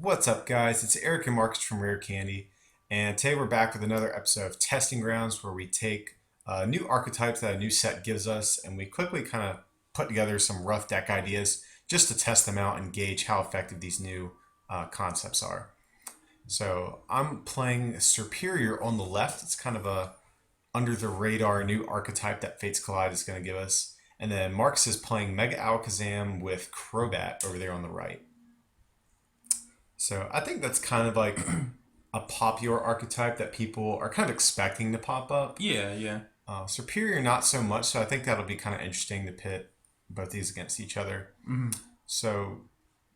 What's up, guys? It's Eric and Marcus from Rare Candy, and today we're back with another episode of Testing Grounds where we take new archetypes that a new set gives us and we quickly kind of put together some rough deck ideas just to test them out and gauge how effective these new concepts are. So I'm playing Serperior on the left. It's kind of a under the radar new archetype that Fates Collide is going to give us. And then Marcus is playing Mega Alakazam with Crobat over there on the right. So I think that's kind of like a popular archetype that people are kind of expecting to pop up. Yeah, yeah. Superior, not so much. So I think that'll be kind of interesting to pit both these against each other. hmm So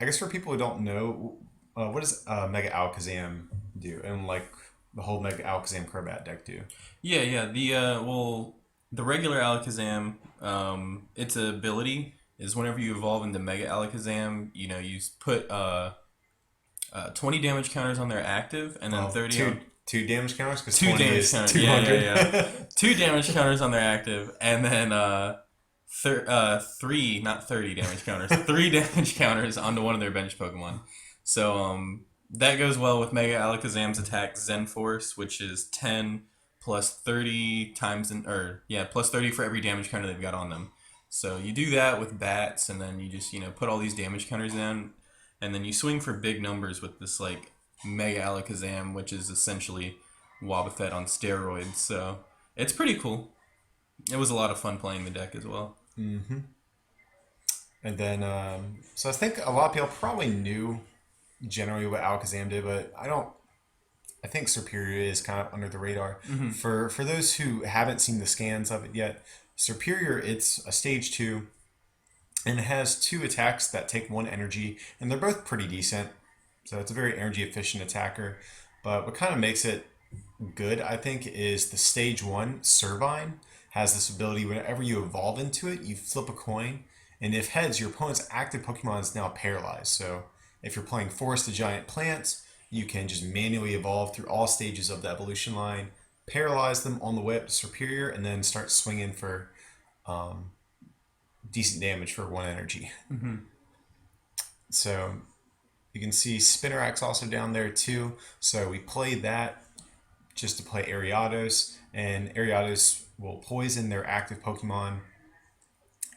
I guess for people who don't know, what does Mega Alakazam do? And like the whole Mega Alakazam Crobat deck do? Yeah, yeah. The regular Alakazam, its ability is whenever you evolve into Mega Alakazam, you put 20 damage counters on their active, and then Well, 30 two on two damage counters because two 20 damage is counters. Yeah, yeah, 200. yeah. Two damage counters on their active, and then three, not 30 damage counters, three damage counters onto one of their bench Pokemon. So that goes well with Mega Alakazam's attack Zen Force, which is 10 plus 30 times plus 30 for every damage counter they've got on them. So you do that with bats, and then you just put all these damage counters down, and then you swing for big numbers with this like Mega Alakazam, which is essentially Wobbuffet on steroids. So it's pretty cool. It was a lot of fun playing the deck as well. hmm And then, so I think a lot of people probably knew generally what Alakazam did, but I don't. I think Serperior is kind of under the radar. For those who haven't seen the scans of it yet, Serperior it's a stage two, and it has two attacks that take one energy, and they're both pretty decent. So it's a very energy efficient attacker. But what kind of makes it good, I think, is the stage one Servine has this ability. Whenever you evolve into it, you flip a coin, and if heads, your opponent's active Pokemon is now paralyzed. So if you're playing Forest of Giant Plants, you can just manually evolve through all stages of the evolution line, paralyze them on the way up to Superior, and then start swinging for decent damage for one energy. So you can see Spinnerack's also down there too. So we play that just to play Ariados, and Ariados will poison their active Pokemon.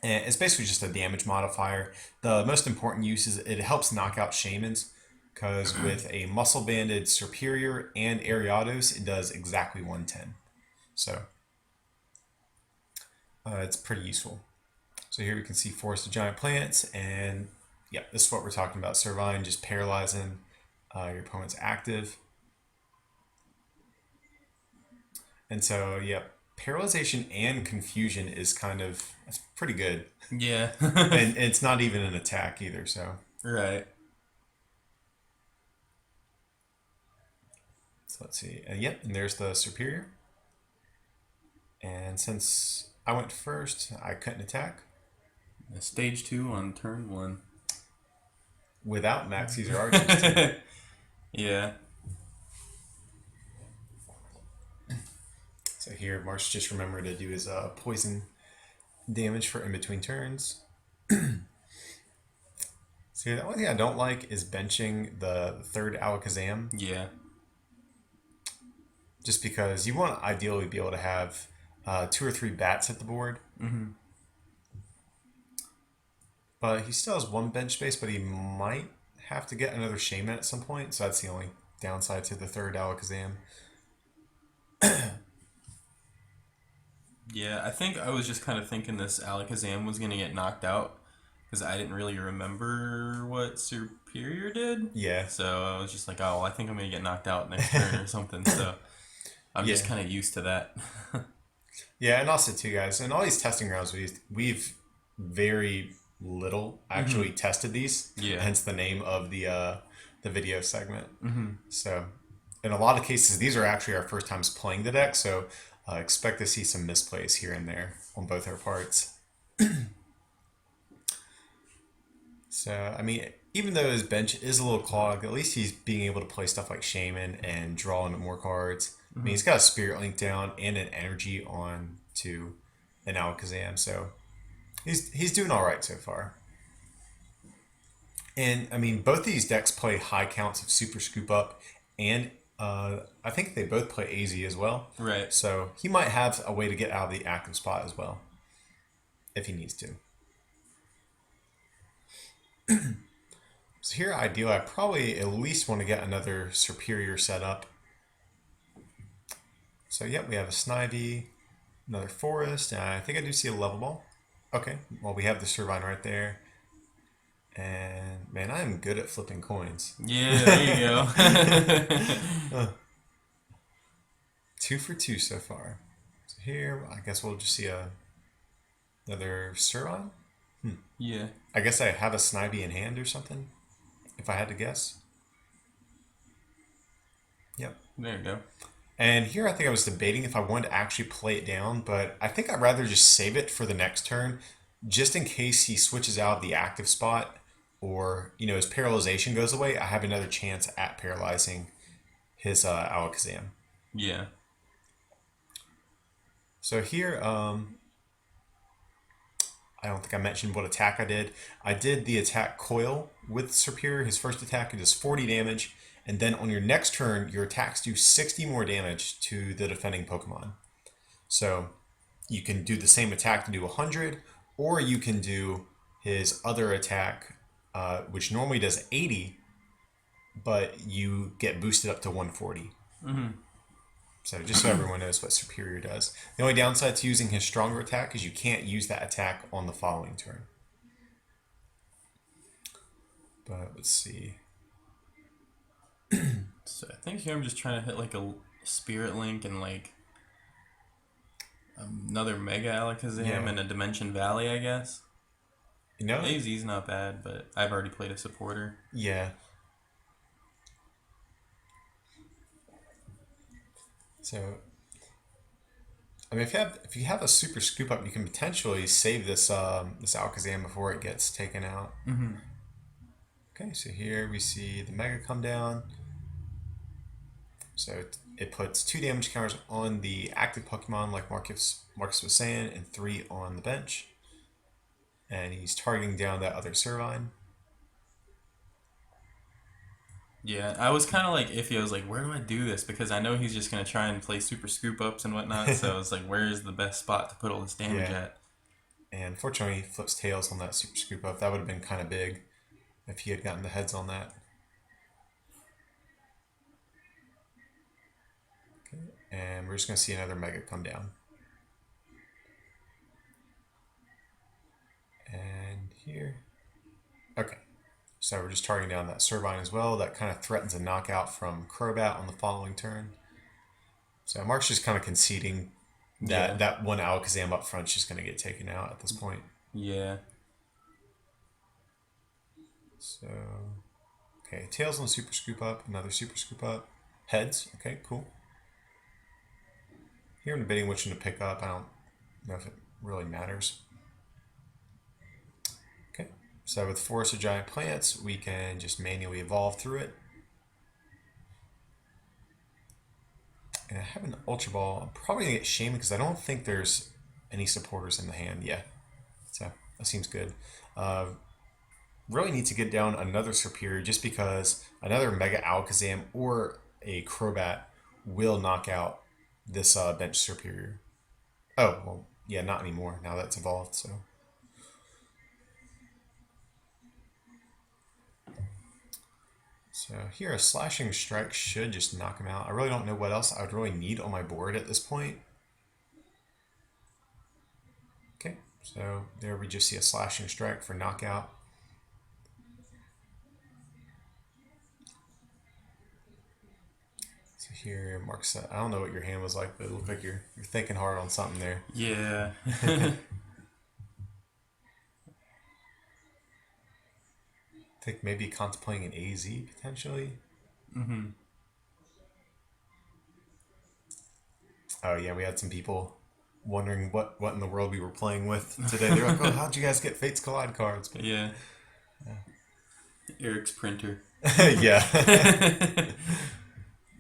And it's basically just a damage modifier. The most important use is it helps knock out Shamans, because with a Muscle Banded Superior and Ariados, it does exactly 110. So it's pretty useful. So here we can see Forest of Giant Plants, and yeah, this is what we're talking about. Servine just paralyzing your opponent's active. And so, yeah, paralyzation and confusion is that's pretty good. Yeah. And it's not even an attack either. Right. So let's see. Yep, and there's the Superior. And since I went first, I couldn't attack Stage two on turn one. without Max Caesar Archer's team. Yeah. So here, Marsh just remembered to do his poison damage for in between turns. So the only thing I don't like is benching the third Alakazam, Yeah. just because you want to ideally be able to have two or three bats at the board. But he still has one bench space, but he might have to get another Shaman at some point. So that's the only downside to the third Alakazam. Yeah, I think I was just kind of thinking this Alakazam was going to get knocked out because I didn't really remember what Superior did. Yeah. So I was just like, oh, well, I think I'm going to get knocked out next turn or something. So I'm just Yeah. kind of used to that. Yeah, and also too, guys, in all these testing rounds, we've very little actually tested these. Yeah. Hence the name of the video segment. So, in a lot of cases, these are actually our first times playing the deck. So, expect to see some misplays here and there on both our parts. So, I mean, even though his bench is a little clogged, at least he's being able to play stuff like Shaman and draw into more cards. I mean, he's got a Spirit Link down and an Energy on to an Alakazam, so he's doing all right so far. And I mean, both these decks play high counts of Super Scoop Up, and I think they both play AZ as well. Right. So he might have a way to get out of the active spot as well, if he needs to. So here, ideally, I probably at least want to get another Serperior set up. So yep, we have a Snivy, another Forest, and I think I do see a Level Ball. Okay, well we have the Servine right there. And man, I am good at flipping coins. Yeah, there you go. 2 for 2 so far. So here, I guess we'll just see another Servine. Yeah. I guess I have a Snivy in hand or something, if I had to guess. Yep. There you go. And here I think I was debating if I wanted to actually play it down, but I think I'd rather just save it for the next turn, just in case he switches out of the active spot or, his paralyzation goes away. I have another chance at paralyzing his Alakazam. Yeah. So here, I don't think I mentioned what attack I did. I did the attack Coil with Serperior. His first attack, it does 40 damage. And then on your next turn, your attacks do 60 more damage to the defending Pokemon. So you can do the same attack to do 100, or you can do his other attack, which normally does 80, but you get boosted up to 140. So just so everyone knows what Serperior does. The only downside to using his stronger attack is you can't use that attack on the following turn. But let's see. So I think here I'm just trying to hit like a Spirit Link and like another Mega Alakazam and a Dimension Valley, I guess. AZ's not bad, but I've already played a supporter. Yeah. So, I mean, if you have a Super Scoop Up, you can potentially save this this Alakazam before it gets taken out. Okay, so here we see the Mega come down. So it puts 2 damage counters on the active Pokemon, like Marcus was saying, and 3 on the bench. And he's targeting down that other Servine. Yeah, I was kind of like iffy. I was like, where do I do this? Because I know he's just going to try and play Super Scoop Ups and whatnot. So I was like, where is the best spot to put all this damage at? And fortunately, he flips tails on that Super Scoop Up. That would have been kind of big if he had gotten the heads on that. Okay, and we're just going to see another Mega come down. And here. Okay. So we're just targeting down that Servine as well. That kind of threatens a knockout from Crobat on the following turn. So Mark's just kind of conceding that that one Alakazam up front is just going to get taken out at this point. Yeah. So, okay, Tails on Super Scoop Up, another Super Scoop Up. Heads, okay, cool. Here I'm debating which one to pick up. I don't know if it really matters. Okay, so with Forest of Giant Plants, we can just manually evolve through it. And I have an Ultra Ball. I'm probably going to get Shaman because I don't think there's any supporters in the hand. Yeah, so that seems good. Really need to get down another Serperior just because another Mega Alakazam or a Crobat will knock out this bench Serperior. Oh, well, yeah, not anymore. Now that's evolved, so. So here, a Slashing Strike should just knock him out. I really don't know what else I would really need on my board at this point. Okay, so there we just see a Slashing Strike for knockout. So here, Mark said, I don't know what your hand was like, but it looked like you're thinking hard on something there. Yeah. I think maybe contemplating an AZ potentially. Oh yeah, we had some people wondering what in the world we were playing with today. They're like, "Oh, how'd you guys get Fates Collide cards?" But, yeah. Eric's printer. Yeah.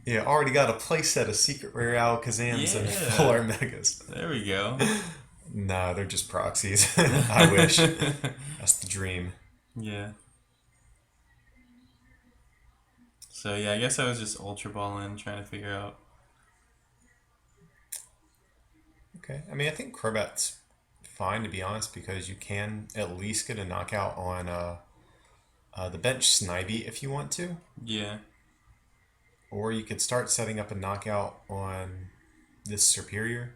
Yeah, already got a playset of Secret Rare Alakazams and Full Art Megas. There we go. Nah, they're just proxies. I wish. That's the dream. Yeah. So yeah, I guess I was just Ultra Balling, trying to figure out. Okay. I mean, I think Crobat's fine to be honest because you can at least get a knockout on the bench Snivy if you want to, Yeah. or you could start setting up a knockout on this Serperior.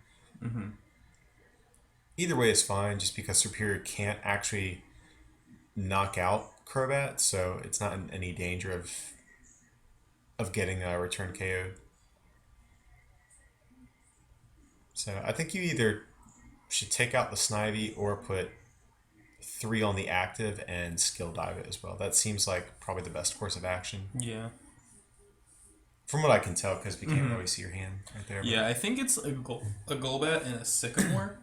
Mm-hmm. Either way is fine, just because Serperior can't actually knock out Crobat, so it's not in any danger of getting a return KO'd. So I think you either should take out the Snivy or put 3 on the active and skill dive it as well. That seems like probably the best course of action. Yeah. From what I can tell, because we can't Mm-hmm. really see your hand right there. Yeah, I think it's a Golbat and a Sycamore.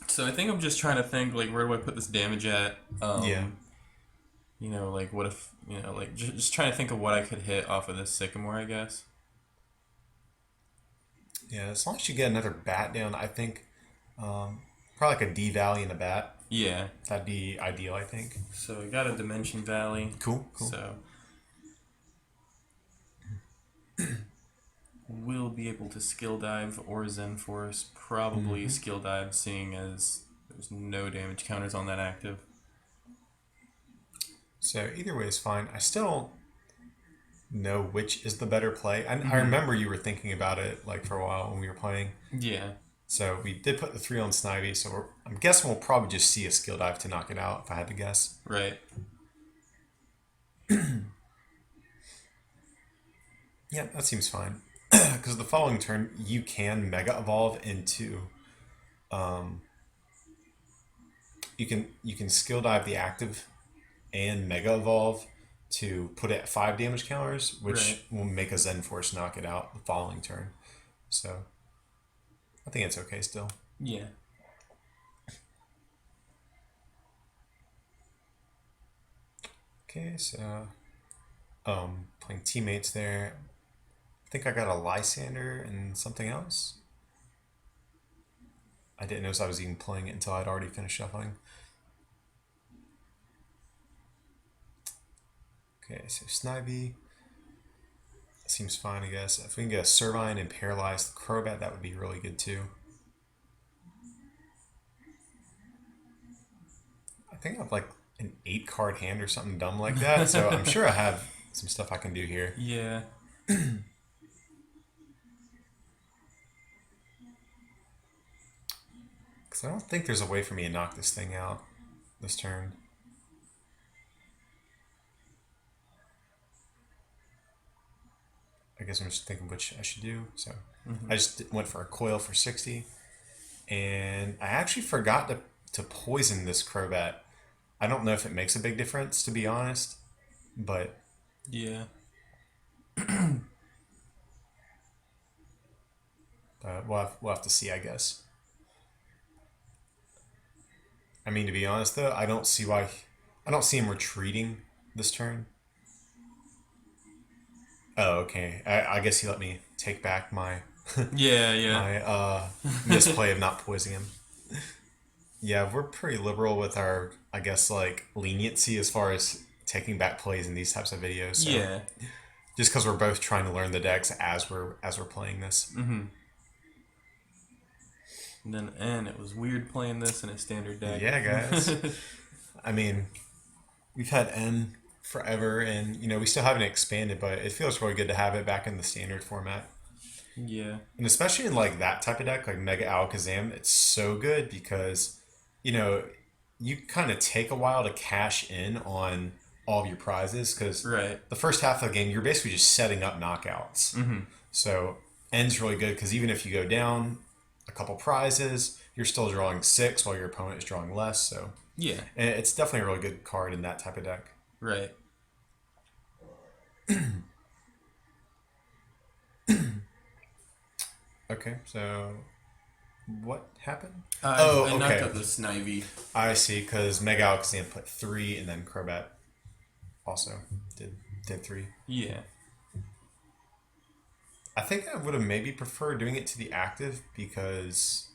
So I think I'm just trying to think, like, where do I put this damage at? Yeah. You know, like, what if, you know, like, just trying to think of what I could hit off of this Sycamore, I guess. Yeah, as long as you get another bat down, I think probably like a D Valley and a bat. Yeah. That'd be ideal, I think. So I got a Dimension Valley. Cool. So we'll be able to skill dive or Zen Force. Probably skill dive, seeing as there's no damage counters on that active. So either way is fine. I still don't know which is the better play. I remember you were thinking about it like for a while when we were playing. Yeah. So we did put the 3 on Snivy, so I'm guessing we'll probably just see a skill dive to knock it out, if I had to guess. Right. Yeah, that seems fine. Because the following turn, you can Mega Evolve into... you can skill dive the active and Mega Evolve to put it at 5 damage counters, which will make a Zen Force knock it out the following turn. So I think it's okay still. Yeah. Okay, so playing teammates there. I think I got a Lysander and something else. I didn't notice I was even playing it until I'd already finished shuffling. Okay, so Snivy. Seems fine, I guess. If we can get a Servine and paralyze the Crobat, that would be really good too. I think I have like an 8-card hand or something dumb like that, so I'm sure I have some stuff I can do here. Yeah. Because I don't think there's a way for me to knock this thing out this turn. I guess I'm just thinking which I should do. So I just went for a coil for 60. And I actually forgot to poison this Crobat. I don't know if it makes a big difference, to be honest. But Yeah. we'll have to see, I guess. I mean, to be honest, though, I don't see him retreating this turn. Oh, okay. I guess he let me take back my Yeah. misplay of not poisoning him. Yeah, we're pretty liberal with our, I guess, like leniency as far as taking back plays in these types of videos. So Yeah. just because we're both trying to learn the decks as we're playing this. Mm-hmm. And then it was weird playing this in a standard deck. Yeah, guys. I mean, we've had N forever, and we still haven't expanded, but it feels really good to have it back in the standard format. Yeah. And especially in like that type of deck, like Mega Alakazam, it's so good because you kind of take a while to cash in on all of your prizes because the first half of the game you're basically just setting up knockouts. So N's really good because even if you go down a couple prizes, you're still drawing 6 while your opponent is drawing less. So yeah, and it's definitely a really good card in that type of deck. Right. Okay, so what happened? I knocked out the Snivy. I see, because Mega Alakazam put 3, and then Crobat also did 3. Yeah. I think I would have maybe preferred doing it to the active because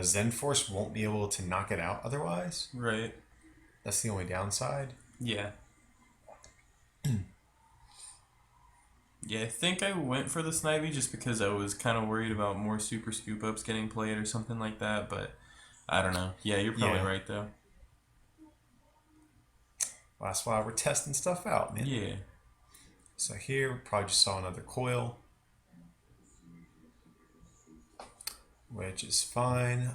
Zen Force won't be able to knock it out otherwise. Right. That's the only downside. Yeah. Yeah, I think I went for the Snivy just because I was kind of worried about more Super Scoop Ups getting played or something like that, but I don't know. Yeah, you're probably Yeah, right though. that's why we're testing stuff out, man. Yeah. So here, we probably just saw another coil, which is fine.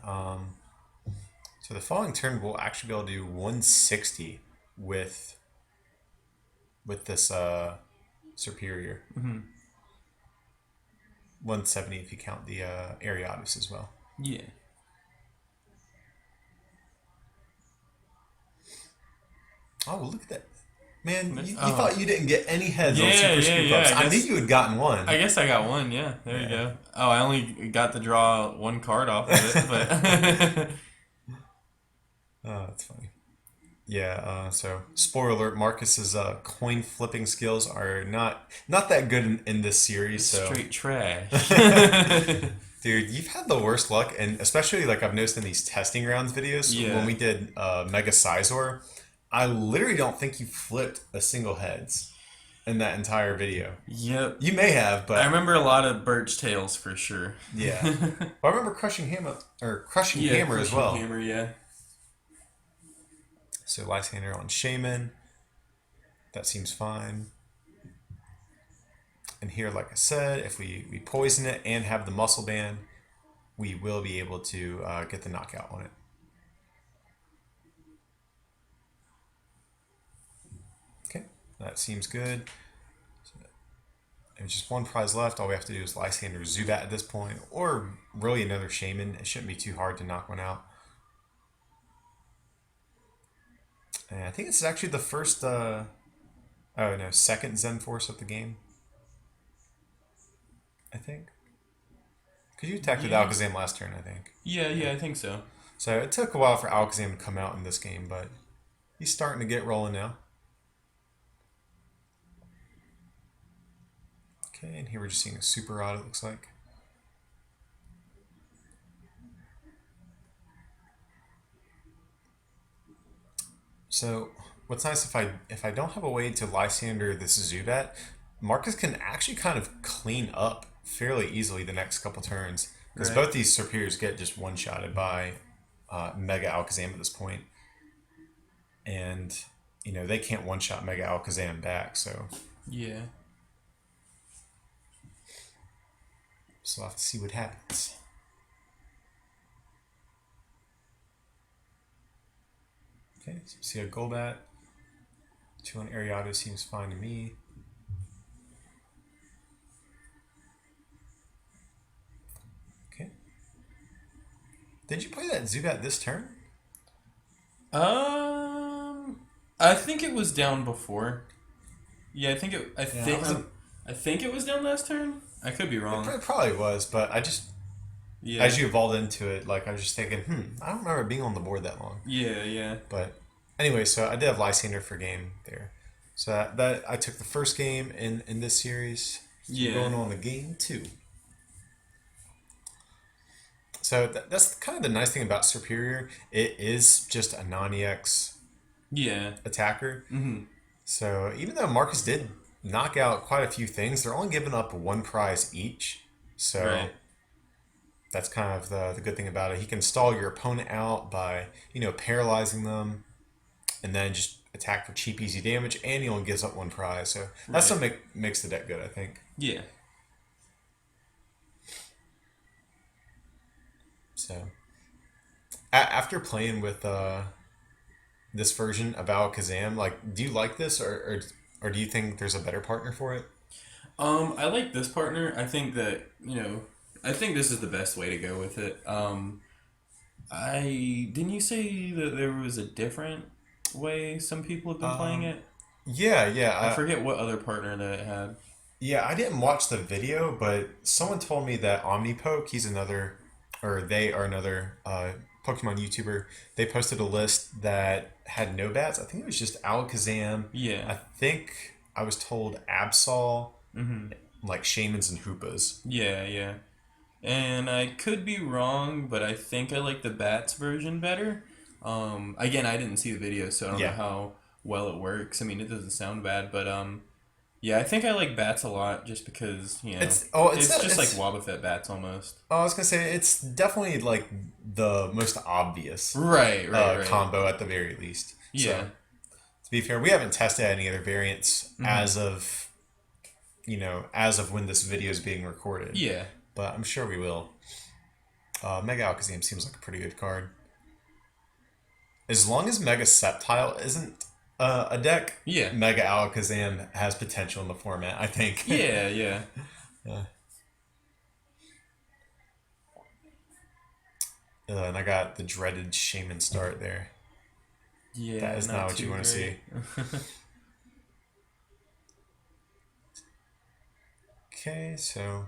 So the following turn, we'll actually be able to do 160 with this Serperior. 170 if you count the Ariados as well. Yeah. Oh, well, look at that. Man, Nice. you Oh. thought you didn't get any heads on Yeah, Super yeah, Scoop yeah. Ups. I I knew guess you had gotten one. I guess I got one. Yeah, there you Yeah. go. Oh, I only got to draw one card off of it, but Oh, that's funny. Yeah, so spoiler alert, Marcus's coin flipping skills are not that good in this series. it's So, straight trash. dude, you've had the worst luck, and especially like I've noticed in these testing rounds videos when Yeah. we did Mega Sizor, I literally don't think you flipped a single heads in that entire video. Yep. You may have, I but remember a lot of birch tails for sure. yeah. Well, I remember crushing Yeah, hammer as crushing well. hammer, yeah. So Lysander on Shaman, that seems fine. And here, like I said, if we poison it and have the muscle band, we will be able to get the knockout on it. Okay, that seems good. There's just one prize left. All we have to do is Lysander Zubat at this point, or really another Shaman. It shouldn't be too hard to knock one out. And I think this is actually the first, second Zen Force of the game. I think. Because you attacked with Yeah. Alakazam last turn, I think. Yeah, I think so. So it took a while for Alakazam to come out in this game, but he's starting to get rolling now. Okay, and here we're just seeing a super rod, it looks like. So what's nice if I don't have a way to Lysander this Zubat, Marcus can actually kind of clean up fairly easily the next couple turns. Because Right. both these Serperiors get just one-shotted by Mega Alakazam at this point. And, they can't one-shot Mega Alakazam back, so Yeah. we'll have to see what happens. Okay, so see a Golbat. 2 on Ariado seems fine to me. Okay. Did you play that Zubat this turn? I think it was down before. Yeah, I think it. Yeah, I think it was down last turn. I could be wrong. It probably was, but I just, Yeah. as you evolved into it, like I was just thinking, I don't remember it being on the board that long. Yeah. But anyway, so I did have Lysander for game there. So that I took the first game in this series. So Yeah. we're going on to game 2. So that's kind of the nice thing about Serperior. It is just a non-EX Yeah. attacker. Mm-hmm. So even though Marcus did knock out quite a few things, they're only giving up one prize each. So Right. that's kind of the good thing about it. He can stall your opponent out by, paralyzing them and then just attack for cheap, easy damage, and he only gives up one prize. So that's Right. what makes the deck good, I think. Yeah. So after playing with this version of Alakazam, like, do you like this, or do you think there's a better partner for it? I like this partner. I think that I think this is the best way to go with it. I didn't you say that there was a different way some people have been playing it? Yeah. I forget what other partner that it had. Yeah, I didn't watch the video, but someone told me that Omnipoke, they are another Pokemon YouTuber. They posted a list that had no bats. I think it was just Alakazam. Yeah. I think I was told Absol, Mm-hmm. like Shamans and Hoopas. Yeah. And I could be wrong, but I think I like the Bats version better. Again, I didn't see the video, so I don't know Yeah. how well it works. I mean, it doesn't sound bad, but Yeah, I think I like bats a lot just because, it's just like it's Wobbuffet bats almost. oh, I was gonna say it's definitely like the most obvious Right, right, right. combo at the very least. So Yeah. to be fair, we haven't tested any other variants Hmm. as of when this video is being recorded, Yeah. but I'm sure we will. Mega Alakazam seems like a pretty good card. As long as Mega Sceptile isn't a deck, Yeah. Mega Alakazam has potential in the format, I think. Yeah, yeah. And I got the dreaded Shaman start there. That Yeah, is not not what you too want to see. great. Okay, so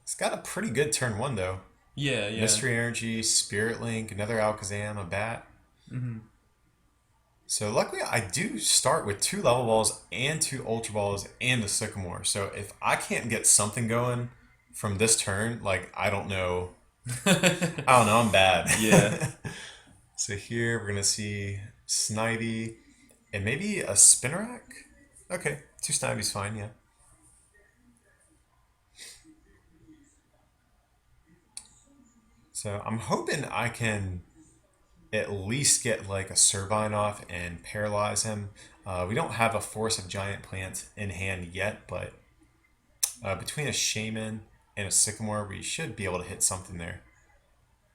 it's got a pretty good turn one though. Yeah, yeah. Mystery Energy, Spirit Link, another Alakazam, a Bat. Hmm. So luckily, I do start with 2 level balls and 2 ultra balls and the Sycamore. So if I can't get something going from this turn, like I don't know, I'm Yeah. bad. So here we're gonna see Snivy and maybe a Spinarak. Okay, 2 Snivy's fine, yeah. So I'm hoping I can at least get like a Servine off and paralyze him. We don't have a Force of Giant Plants in hand yet, but between a Shaman and a Sycamore, we should be able to hit something there.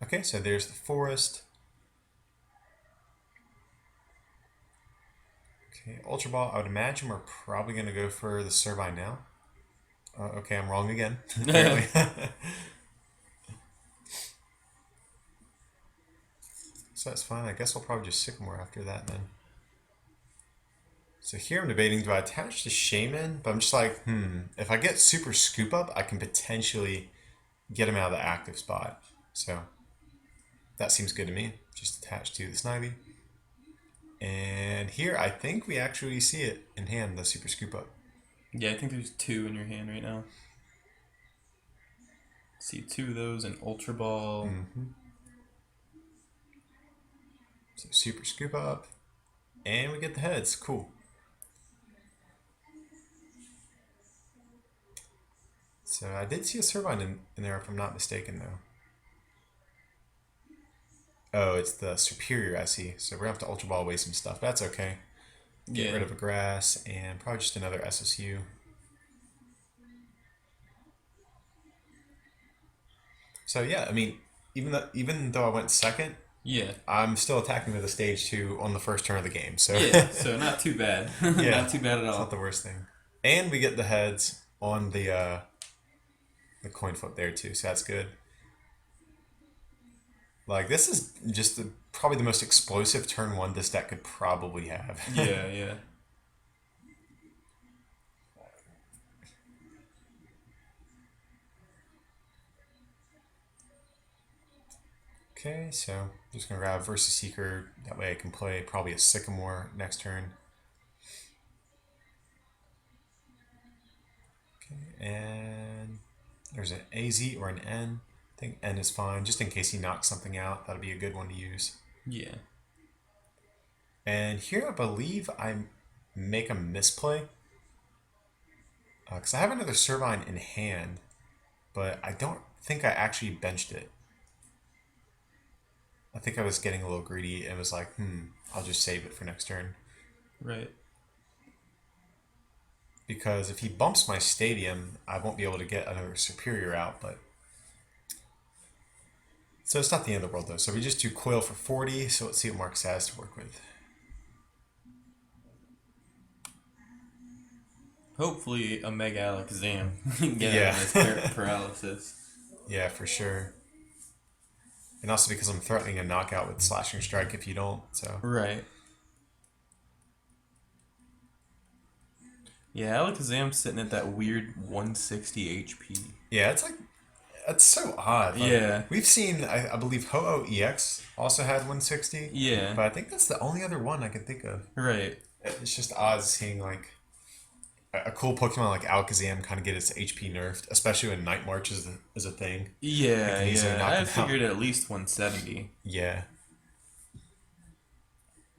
Okay, so there's the Forest. Okay, Ultra Ball. I would imagine we're probably going to go for the Servine now. Okay, I'm wrong again, apparently. So that's fine. I guess we'll probably just Sycamore after that then. So here I'm debating, do I attach the Shaman? But I'm just like, if I get Super Scoop Up, I can potentially get him out of the active spot. So that seems good to me. Just attached to the Snivy. And here I think we actually see it in hand, the Super Scoop Up. Yeah, I think there's two in your hand right now. See two of those, an Ultra Ball. So Super Scoop Up. And we get the heads. Cool. So I did see a Servine in there if I'm not mistaken though. Oh, it's the Serperior I see. So we're gonna have to Ultra Ball away some stuff. That's okay. Get Yeah. rid of a grass and probably just another SSU. So yeah, I mean, even though I went second, Yeah. I'm still attacking with a stage 2 on the first turn of the game. So Yeah. So not too bad. yeah, Not too bad at it's not all. the worst thing. And we get the heads on the coin flip there too, so that's good. Like this is just probably the most explosive turn one this deck could probably have. Yeah, yeah. Okay, so I'm just gonna grab Versus Seeker. That way I can play probably a Sycamore next turn. Okay, and there's an AZ or an N. I think N is fine, just in case he knocks something out. That'll be a good one to use. Yeah. And here I believe I make a misplay. Because I have another Servine in hand, but I don't think I actually benched it. I think I was getting a little greedy and was like, I'll just save it for next turn. Right. Because if he bumps my Stadium, I won't be able to get another Serperior out, but... So it's not the end of the world, though. So we just do Coil for 40, so let's see what Marcus has to work with. Hopefully a Mega Alakazam can get Yeah. out of this paralysis. Yeah, for sure. And also because I'm threatening a knockout with Slashing Strike if you don't, so... Right. Yeah, Alakazam's sitting at that weird 160 HP. Yeah, it's like... That's so odd. Like, Yeah. we've seen, I believe, Ho-Oh EX also had 160. Yeah. But I think that's the only other one I can think of. Right. It's just odd seeing, like, a cool Pokemon like Alakazam kind of get its HP nerfed, especially when Night March is a thing. Yeah, can easily yeah. knock I him out. figured at least 170. Yeah.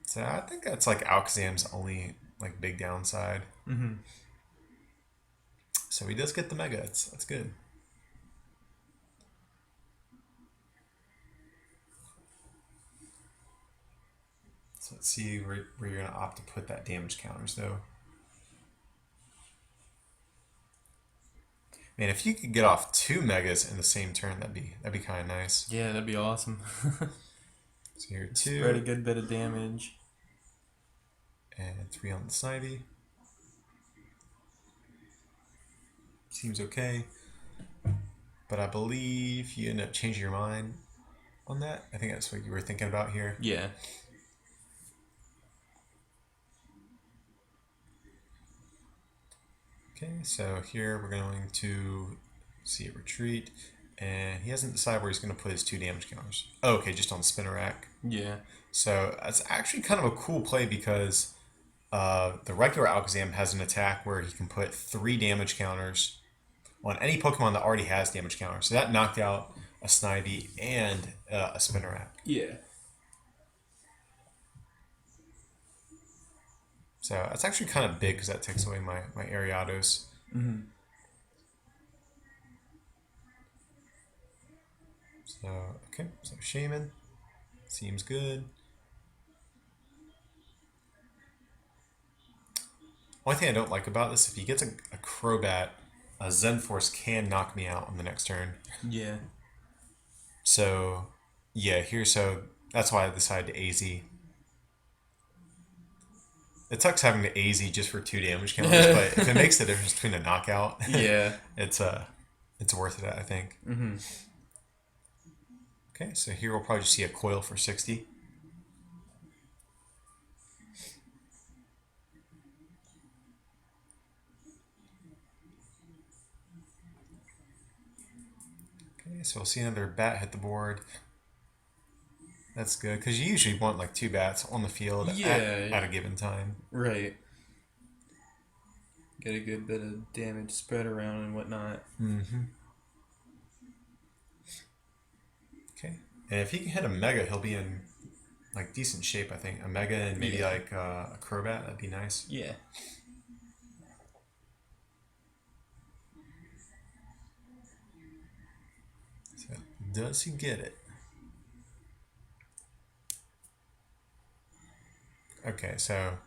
So I think that's like Alakazam's only like big downside. Mm-hmm. So he does get the Mega. That's good. So let's see where you're gonna opt to put that damage counters though. Man, if you could get off 2 Megas in the same turn, that'd be kind of nice. Yeah, that'd be awesome. So here Spread a 2 good bit of damage. and 3 on the Snivy. Seems okay. But I believe you end up changing your mind on that. I think that's what you were thinking about here. Yeah. Okay, so here we're going to see a retreat, and he hasn't decided where he's going to put his 2 damage counters. Oh, okay, just on the spinner rack. Yeah. So that's actually kind of a cool play because the regular Alakazam has an attack where he can put 3 damage counters on any Pokemon that already has damage counters. So that knocked out a Snivy and a spinner rack. Yeah. So that's actually kind of big because that takes away my Ariados. Mm-hmm. So, okay, so Shaman. Seems good. One thing I don't like about this, if he gets a Crobat, a Zen Force can knock me out on the next turn. Yeah. So, yeah, so that's why I decided to AZ. It sucks having to AZ just for 2 damage counters, but if it makes the difference between a knockout, Yeah. it's worth it, I think. Mm-hmm. Okay, so here we'll probably just see a coil for 60. Okay, so we'll see another bat hit the board. That's good, because you usually want like 2 bats on the field at a given time. Right. Get a good bit of damage spread around and whatnot. Mm-hmm. Okay, and if he can hit a Mega, he'll be in like decent shape, I think. A Mega and maybe like a Crobat, that'd be nice. Yeah. So, does he get it? Okay, so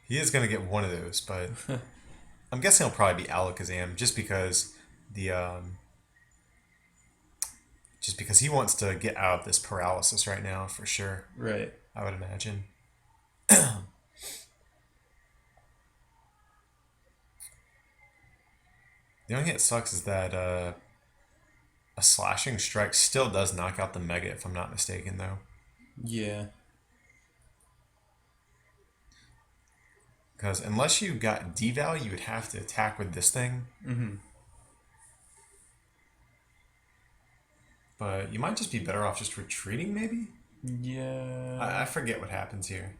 he is going to get one of those, but I'm guessing he'll probably be Alakazam just because he wants to get out of this paralysis right now for sure. Right. I would imagine. The only thing that sucks is that a slashing strike still does knock out the Mega, if I'm not mistaken, though. Yeah. Because unless you got deval, you would have to attack with this thing. Mm-hmm. But you might just be better off just retreating, maybe? Yeah. I forget what happens here.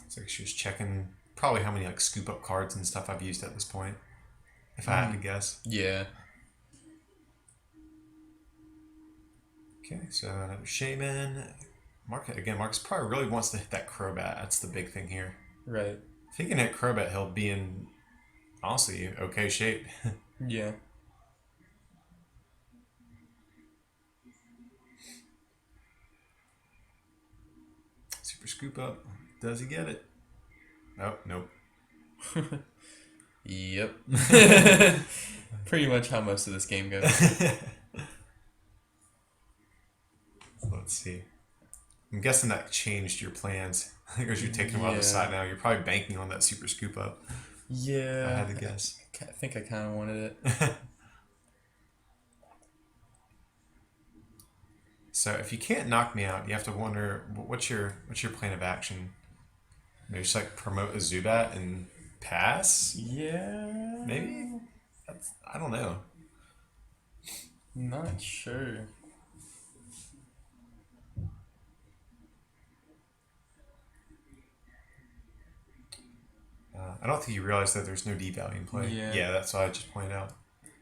It's like she was checking probably how many like scoop up cards and stuff I've used at this point, if I had to guess. Yeah. Okay, so another Shaman. Marcus probably really wants to hit that Crobat. That's the big thing here. Right. If he can hit Crobat, he'll be in, honestly, okay shape. Yeah. Super scoop up. Does he get it? Oh, nope. Yep. Pretty much how most of this game goes. Let's see. I'm guessing that changed your plans. Because you're taking him out of the side now. You're probably banking on that super scoop up. Yeah. I had to guess. I think I kind of wanted it. So if you can't knock me out, you have to wonder what's your plan of action. Maybe just like promote a Zubat and pass. Yeah. Maybe. I don't know. Not sure. I don't think you realize that there's no devalue in play. Yeah. That's what I just pointed out.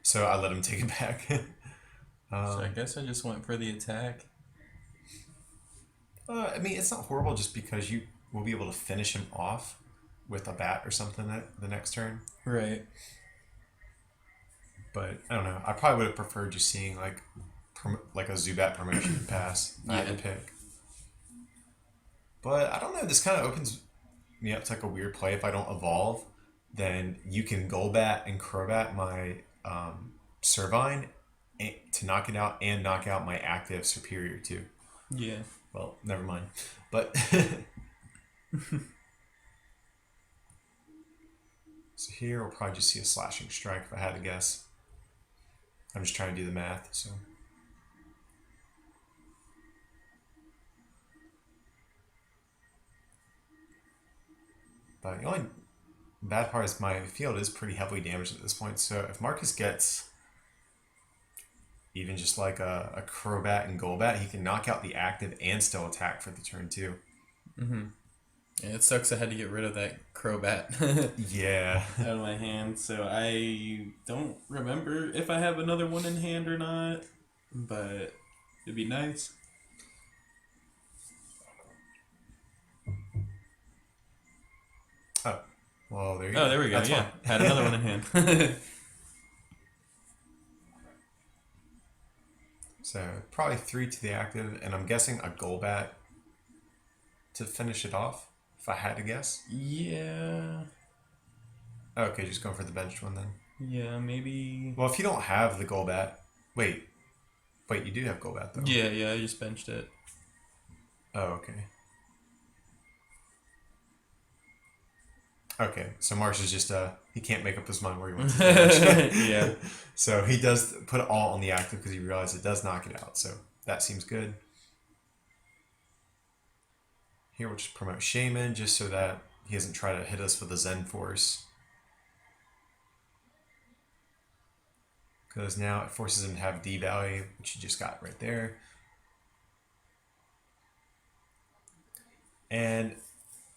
So I let him take it back. So I guess I just went for the attack. I mean, it's not horrible just because you will be able to finish him off with a bat or something the next turn. Right. But I don't know. I probably would have preferred just seeing like a Zubat promotion pass if I had Yeah. to pick. But I don't know. This kind of opens me up to like a weird play. If I don't evolve, then you can Golbat and Crobat my Servine to knock it out and knock out my active Serperior too. Yeah. Well, never mind. But so here we'll probably just see a Slashing Strike if I had to guess. I'm just trying to do the math. So. But the only bad part is my field is pretty heavily damaged at this point. So if Marcus gets even just like a Crobat and Golbat, he can knock out the active and still attack for the turn too. Mm-hmm. Yeah, it sucks I had to get rid of that Crobat Yeah. out of my hand, so I don't remember if I have another one in hand or not, but it'd be nice. Oh, well, there you go. Oh, there we go. That's yeah, fine. had another one in hand. So probably 3 to the active, and I'm guessing a Golbat to finish it off, if I had to guess. Yeah. Okay, just going for the benched one then. Yeah, maybe. Well, if you don't have the Golbat, wait, you do have Golbat though. Yeah, I just benched it. Oh, okay. Okay, so Marsh is just he can't make up his mind where he wants to finish. Yeah. So he does put it all on the active because he realized it does knock it out. So that seems good. Here we'll just promote Shaman just so that he doesn't try to hit us with a Zen Force. Because now it forces him to have D value, which he just got right there. And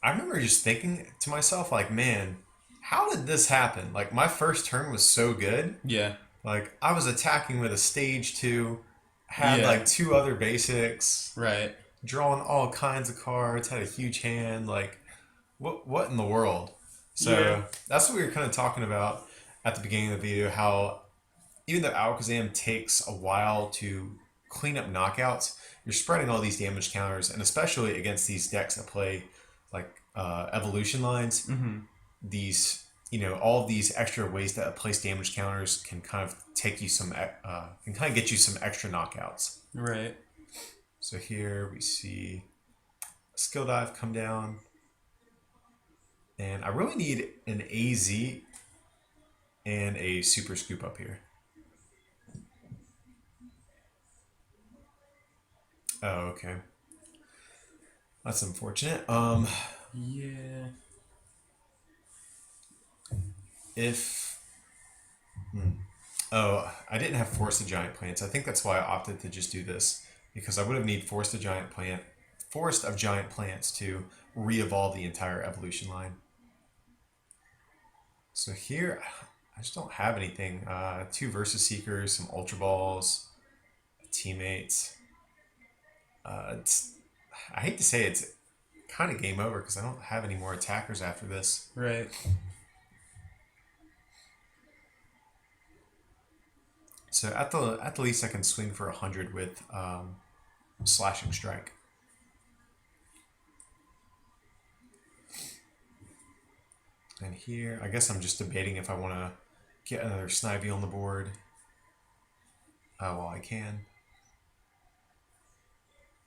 I remember just thinking to myself, like, man, how did this happen? Like, my first turn was so good. Yeah. Like, I was attacking with a stage 2, had like 2 other basics, Right. drawing all kinds of cards, had a huge hand. Like, what in the world? So that's what we were kind of talking about at the beginning of the video, how even though Alakazam takes a while to clean up knockouts, you're spreading all these damage counters, and especially against these decks that play like evolution lines, these all of these extra ways that place damage counters can kind of take you some can kind of get you some extra knockouts. Right. So here we see a skill dive come down, and I really need an AZ and a super scoop up here. Oh, okay. That's unfortunate. Yeah. If oh, I didn't have Force of Giant Plants. I think that's why I opted to just do this, because I would have needed Forest of Giant Plants to re-evolve the entire evolution line. So here, I just don't have anything. 2 Versus Seekers, some Ultra Balls, teammates. I hate to say it's kind of game over because I don't have any more attackers after this. Right. So at the least, I can swing for 100 with Slashing Strike. And here, I guess I'm just debating if I want to get another Snivy on the board while I can.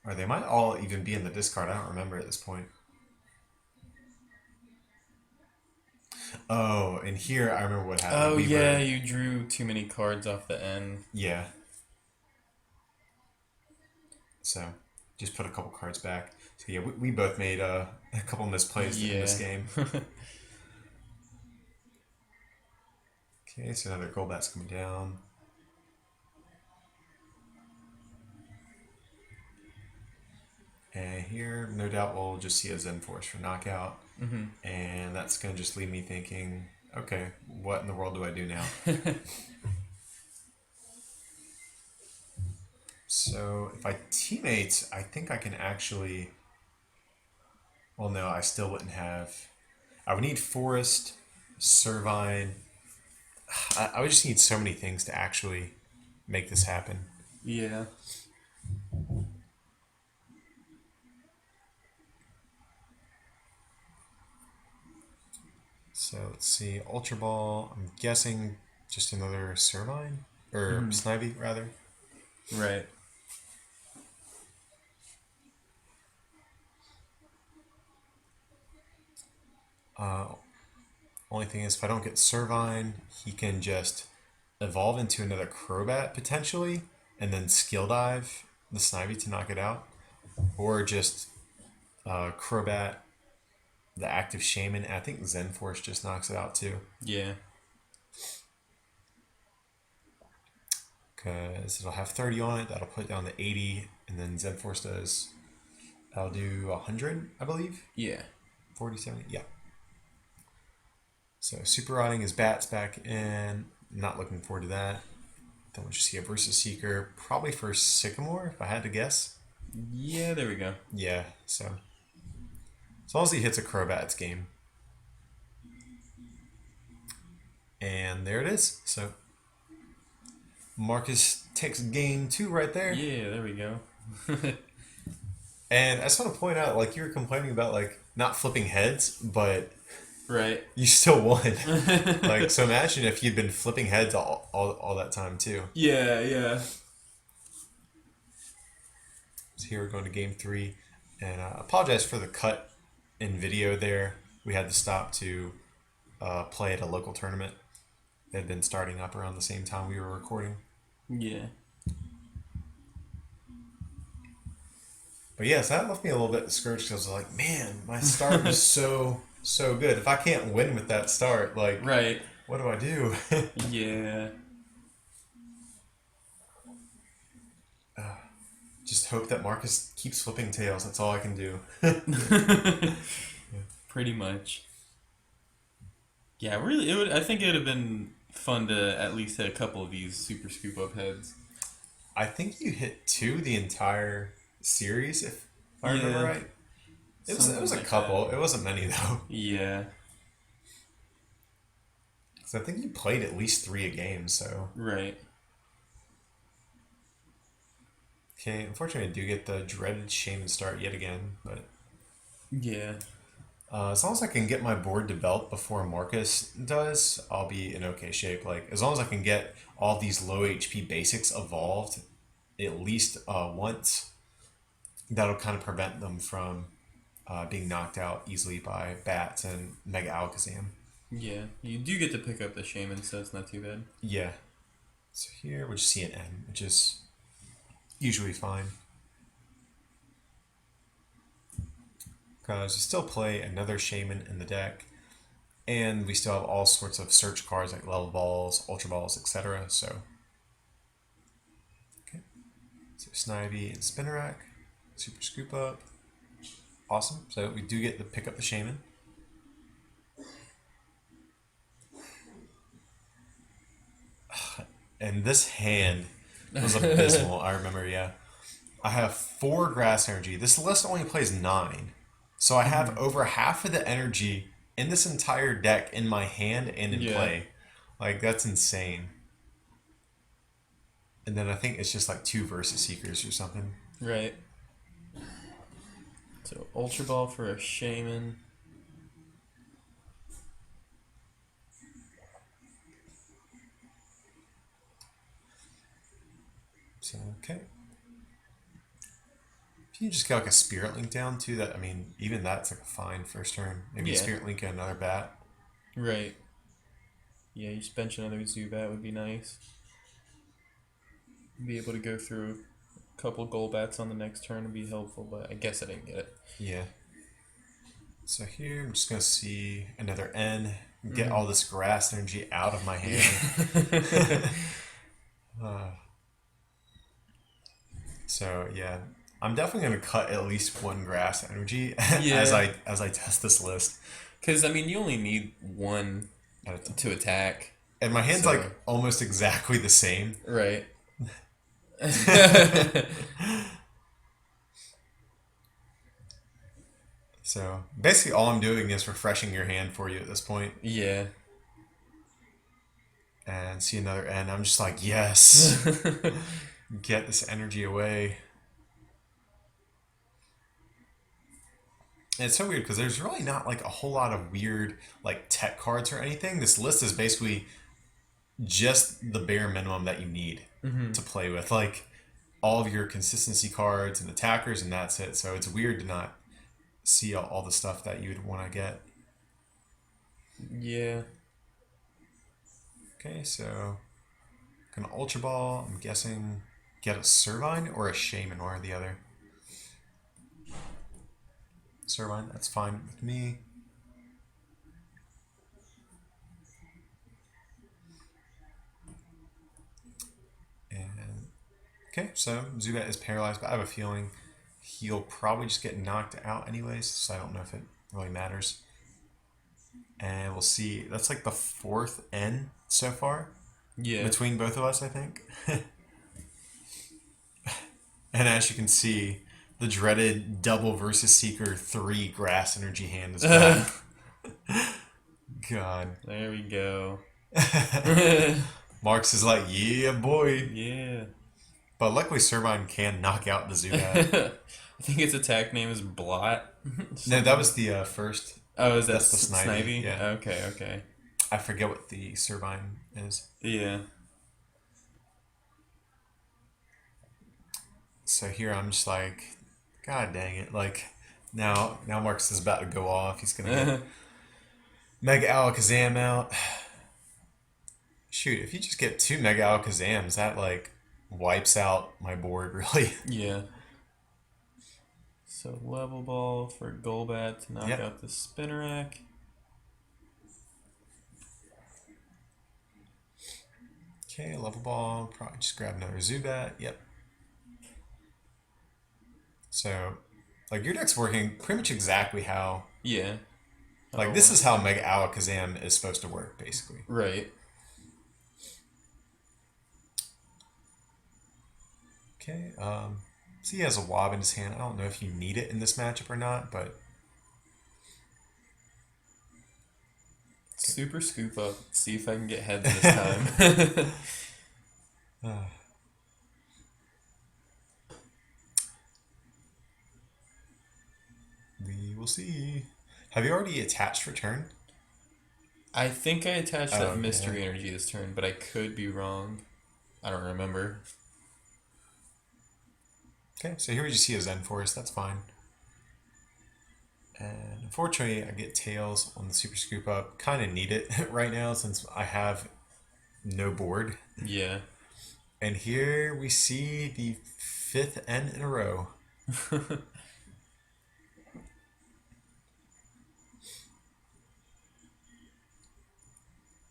Or they might all even be in the discard. I don't remember at this point. Oh, and here I remember what happened. Oh, yeah, you drew too many cards off the end. Yeah. So, just put a couple cards back. So yeah, we both made a couple misplays in this game. Okay, so another Golbat's coming down. And here, no doubt, we'll just see a Zen Force for knockout. And that's going to just leave me thinking, okay, what in the world do I do now? So if I teammate, I think I can actually. Well, no, I still wouldn't have. I would need Forest, Servine. I would just need so many things to actually make this happen. Yeah. So let's see. Ultra Ball. I'm guessing just another Servine or Snivy rather. Right. Only thing is, if I don't get Servine, he can just evolve into another Crobat potentially, and then skill dive the Snivy to knock it out, or just Crobat, the active Shaman. I think Zen Force just knocks it out too, Yeah. because it'll have 30 on it. That'll put it down to 80, and then Zen Force does. I'll do 100, I believe. Yeah. 40, 70, yeah. So Super Rotting his bats back in. Not looking forward to that. Then we'll just see a Versus Seeker, probably for Sycamore, if I had to guess. Yeah, there we go. Yeah, so as long as he hits a Crobat, it's game. And there it is. So Marcus takes game 2 right there. Yeah, there we go. And I just want to point out, like, you were complaining about, like, not flipping heads, but Right. you still won. Like, so imagine if you'd been flipping heads all that time, too. Yeah, yeah. So here we're going to game 3. And I apologize for the cut in video there. We had to stop to play at a local tournament that had been starting up around the same time we were recording. Yeah. But yes, that left me a little bit discouraged because I was like, man, my start was so good. If I can't win with that start, like, Right. what do I do? Yeah. Just hope that Marcus keeps flipping tails. That's all I can do. Pretty much. Yeah, really. It would. I think it would have been fun to at least hit a couple of these super scoop up heads. I think you hit 2 the entire series, if I remember Yeah. right. It was Something a like couple. that. It wasn't many though. Yeah. So I think you played at least 3 a game. So Right. okay, unfortunately, I do get the dreaded Shaman start yet again, but Yeah. as long as I can get my board developed before Marcus does, I'll be in okay shape. Like, as long as I can get all these low HP basics evolved at least once, that'll kind of prevent them from being knocked out easily by bats and Mega Alakazam. Yeah. You do get to pick up the shaman, so it's not too bad. Yeah. So here we just see an N, which is usually fine. Because we still play another Shaman in the deck, and we still have all sorts of search cards like Level Balls, Ultra Balls, etc. So, okay. So Snivy and Spinnerack, Super Scoop Up. Awesome. So we do get to pick up the Shaman. And this hand was abysmal, I remember, yeah. I have 4 Grass Energy. This list only plays 9. So I have over half of the energy in this entire deck in my hand and in Yeah. play. Like, that's insane. And then I think it's just like 2 Versus Seekers or something. Right. So Ultra Ball for a shaman. So, okay. If you just get like a Spirit Link down too, that, I mean, even that's like a fine first turn. Maybe a Yeah. Spirit Link and another bat. Right. Yeah, you just bench another Zubat would be nice. Be able to go through a couple Golbats on the next turn would be helpful, but I guess I didn't get it. Yeah. So here I'm just gonna see another N, get all this grass energy out of my hand. So yeah, I'm definitely gonna cut at least 1 grass energy Yeah. as I test this list. Because, I mean, you only need one At a time. to attack. And my hand's So- like almost exactly the same. Right. So basically, all I'm doing is refreshing your hand for you at this point, Yeah. and see another N. I'm just like, yes, get this energy away. And it's so weird because there's really not like a whole lot of weird like tech cards or anything. This list is basically just the bare minimum that you need to play with. Like all of your consistency cards and attackers, and that's it. So it's weird to not see all the stuff that you would want to get. Yeah. Okay, so gonna Ultra Ball. I'm guessing get a Servine or a Shaman, one or the other. Servine, that's fine with me. And okay, so Zubat is paralyzed, but I have a feeling he'll probably just get knocked out anyways, so I don't know if it really matters. And we'll see. That's like the fourth N so far Yeah. between both of us, I think. And as you can see, the dreaded double versus Seeker 3 grass energy hand is back. God. There we go. Marks is like, yeah, boy. Yeah. But luckily, Servine can knock out the Zubat. I think its attack name is Blot. No, that was the first. Oh, is that That's the Snivy, Snivy? yeah. Okay, okay. I forget what the Servine is. Yeah. So here I'm just like, God dang it! Like now Marcus is about to go off. He's gonna get Mega Alakazam out. Shoot, if you just get 2 Mega Alakazams, that like wipes out my board really. Yeah. So level ball for Golbat to knock Yep. out the Spinnerack. Okay, level ball. Probably just grab another Zubat. Yep. So, like your deck's working pretty much exactly how. Yeah. Like this is how Mega Alakazam is supposed to work, basically. Right. Okay. So he has a Wob in his hand. I don't know if you need it in this matchup or not, but Super scoop up. See if I can get heads this time. we will see. Have you already attached return? I think I attached Oh, that mystery yeah. energy this turn, but I could be wrong. I don't remember. Okay, so here we just see a Zen Forest. That's fine. And unfortunately, I get Tails on the Super Scoop Up. Kind of need it right now since I have no board. Yeah. And here we see the 5th N in a row.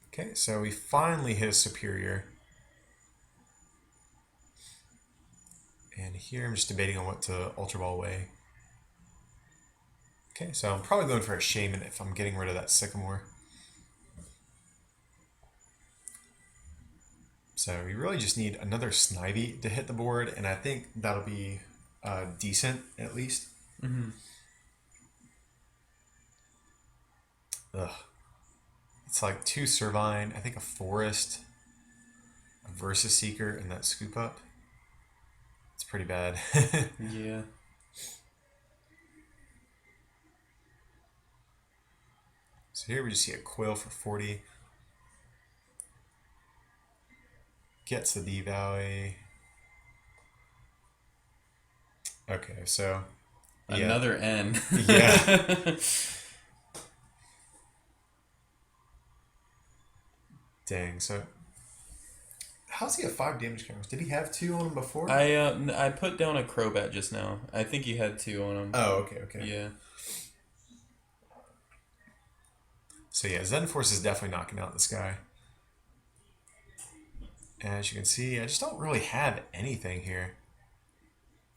Okay, so we finally hit a Serperior. And here I'm just debating on what to Ultra Ball away. Okay, so I'm probably going for a Shaman if I'm getting rid of that Sycamore. So we really just need another Snivy to hit the board, and I think that'll be decent at least. Mm-hmm. Ugh. It's like 2 Servine, I think a Forest, a Versus Seeker, and that Scoop Up. It's pretty bad. Yeah. So here we just see a Quill for 40. Gets the D-Valley. Okay, so... yeah. Another N. Yeah. Dang, so... how's he have 5 damage counters? Did he have 2 on him before? I put down a Crobat just now. I think he had 2 on him. Oh, okay. Yeah. So yeah, Zen Force is definitely knocking out this guy. As you can see, I just don't really have anything here.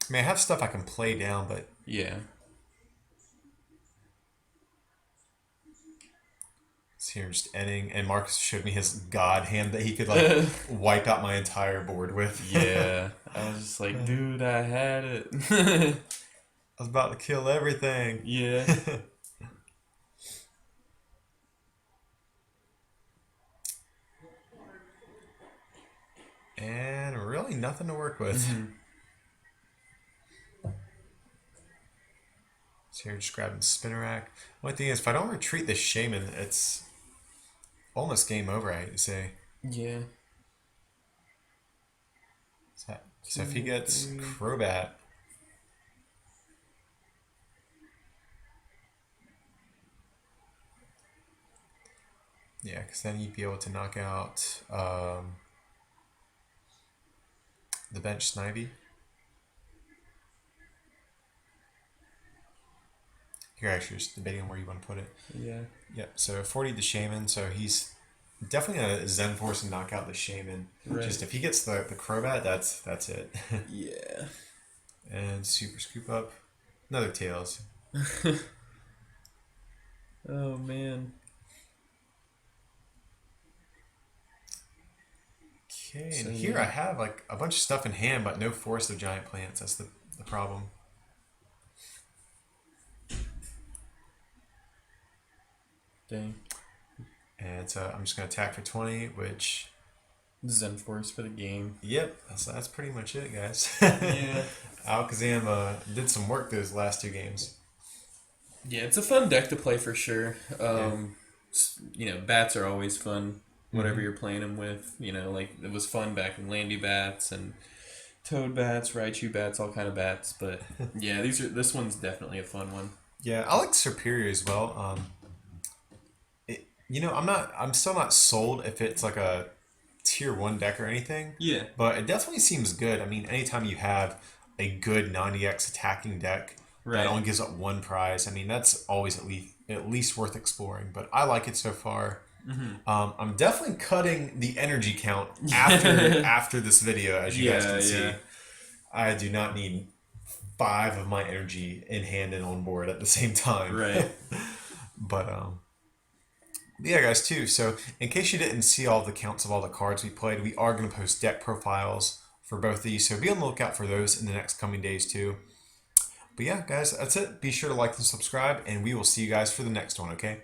I mean, I have stuff I can play down, but... yeah. So here just ending, and Marcus showed me his god hand that he could like wipe out my entire board with. Yeah, I was just like, dude, I had it. I was about to kill everything. Yeah. And really nothing to work with. So here just grabbing Spinnerack. One thing is, if I don't retreat this Shaman, it's almost game over, I hate to say. Yeah. So if he gets Crobat, yeah, because then you'd be able to knock out the bench Snivy. You're actually just debating on where you want to put it. Yeah. Yep, so 40 the Shaman, so he's definitely a Zen Force and knock out the Shaman. Right. Just if he gets the Crobat, that's it. Yeah. And Super Scoop Up. Another Tails. Oh, man. Okay, So, and here yeah. I have like a bunch of stuff in hand, but no Forest of Giant Plants. That's the problem. Dang. And so I'm just going to attack for 20, which... Zen Force for the game. Yep, that's pretty much it, guys. Yeah. Alakazam did some work those last 2 games. Yeah, it's a fun deck to play for sure. You know, bats are always fun. Whatever you're playing them with, you know, like it was fun back in Landy bats and Toad bats, Raichu bats, all kind of bats. But yeah, this one's definitely a fun one. Yeah, I like Serperior as well. I'm still not sold if it's like a tier 1 deck or anything. Yeah. But it definitely seems good. I mean, anytime you have a good 90x attacking deck Right. that only gives up 1 prize, I mean, that's always at least worth exploring. But I like it so far. I'm definitely cutting the energy count after this video, as you guys can see. I do not need 5 of my energy in hand and on board at the same time. Right. But yeah, guys, too. So in case you didn't see all the counts of all the cards we played, we are going to post deck profiles for both of these. So be on the lookout for those in the next coming days, too. But yeah, guys, that's it. Be sure to like and subscribe, and we will see you guys for the next one, okay?